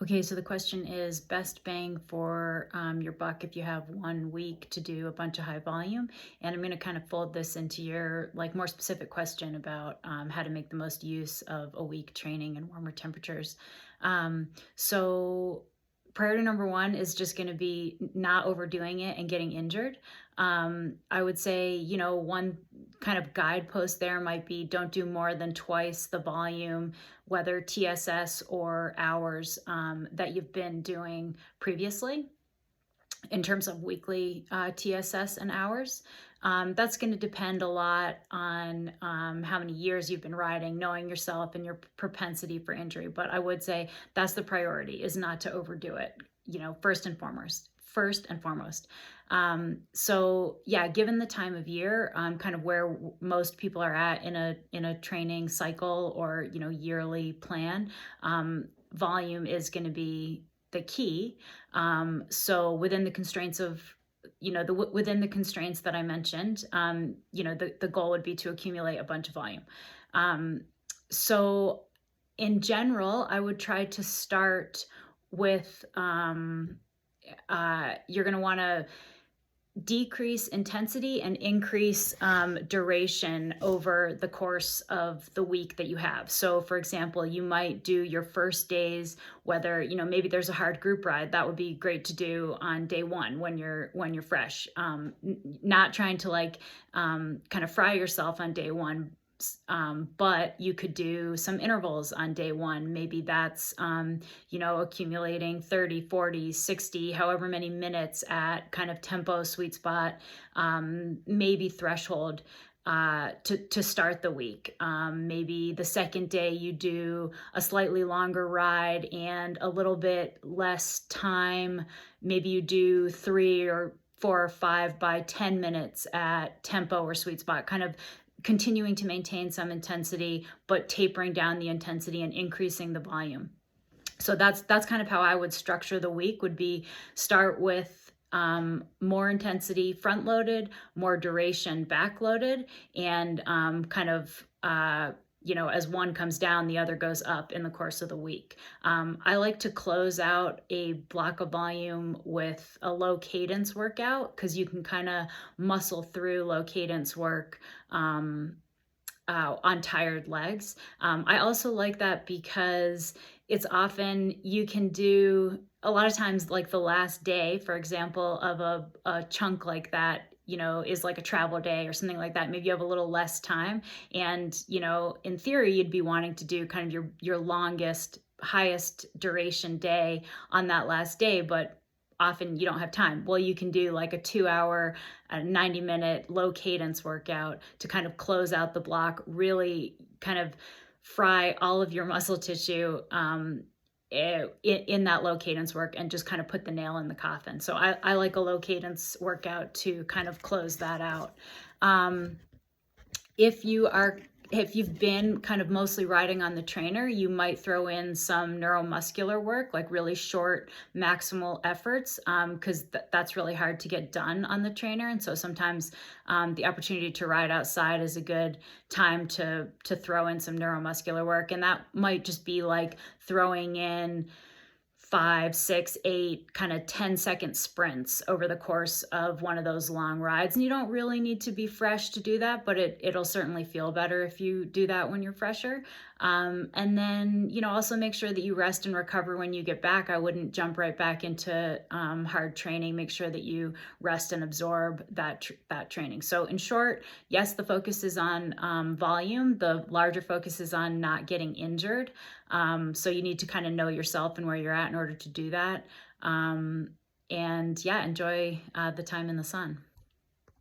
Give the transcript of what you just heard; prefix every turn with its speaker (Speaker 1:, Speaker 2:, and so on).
Speaker 1: Okay, so the question is best bang for your buck if you have 1 week to do a bunch of high volume. And I'm going to kind of fold this into your more specific question about how to make the most use of a week training in warmer temperatures. So priority number one is just going to be not overdoing it and getting injured. I would say, one kind of guidepost there might be don't do more than twice the volume, whether TSS or hours that you've been doing previously in terms of weekly TSS and hours. That's going to depend a lot on how many years you've been riding, knowing yourself and your propensity for injury. But I would say that's the priority, is not to overdo it, first and foremost. So yeah, given the time of year, kind of where most people are at in a training cycle or yearly plan, volume is going to be the key. So within the constraints of within the constraints that I mentioned, the goal would be to accumulate a bunch of volume. So in general, I would try to start with you're going to want to decrease intensity and increase duration over the course of the week that you have. So for example, you might do your first days, whether, maybe there's a hard group ride, that would be great to do on day one when you're fresh. Not trying to kind of fry yourself on day one. But you could do some intervals on day one. Maybe that's, accumulating 30, 40, 60, however many minutes at kind of tempo, sweet spot, maybe threshold to start the week. Maybe the second day you do a slightly longer ride and a little bit less time. Maybe you do 3 or 4 or 5 by 10 minutes at tempo or sweet spot, kind of continuing to maintain some intensity, but tapering down the intensity and increasing the volume. So that's kind of how I would structure the week, would be start with more intensity front loaded, more duration back loaded, and kind of as one comes down, the other goes up in the course of the week. I like to close out a block of volume with a low cadence workout, because you can kind of muscle through low cadence work on tired legs. I also like that because it's often, you can do a lot of times, like the last day, for example, of a chunk like that, is like a travel day or something like that. Maybe you have a little less time, and in theory you'd be wanting to do kind of your longest, highest duration day on that last day, but often you don't have time. Well, you can do like a 2-hour, 90-minute low cadence workout to kind of close out the block, really kind of fry all of your muscle tissue in that low cadence work, and just kind of put the nail in the coffin. So I like a low cadence workout to kind of close that out. If you've been kind of mostly riding on the trainer, you might throw in some neuromuscular work, like really short maximal efforts, because that's really hard to get done on the trainer. And so sometimes the opportunity to ride outside is a good time to throw in some neuromuscular work. And that might just be like throwing in 5, 6, 8 kind of 10-second sprints over the course of one of those long rides. And you don't really need to be fresh to do that, but it'll certainly feel better if you do that when you're fresher. And then, also make sure that you rest and recover when you get back. I wouldn't jump right back into hard training. Make sure that you rest and absorb that training. So in short, yes, the focus is on volume. The larger focus is on not getting injured. So you need to kind of know yourself and where you're at in order to do that. And yeah, enjoy the time in the sun.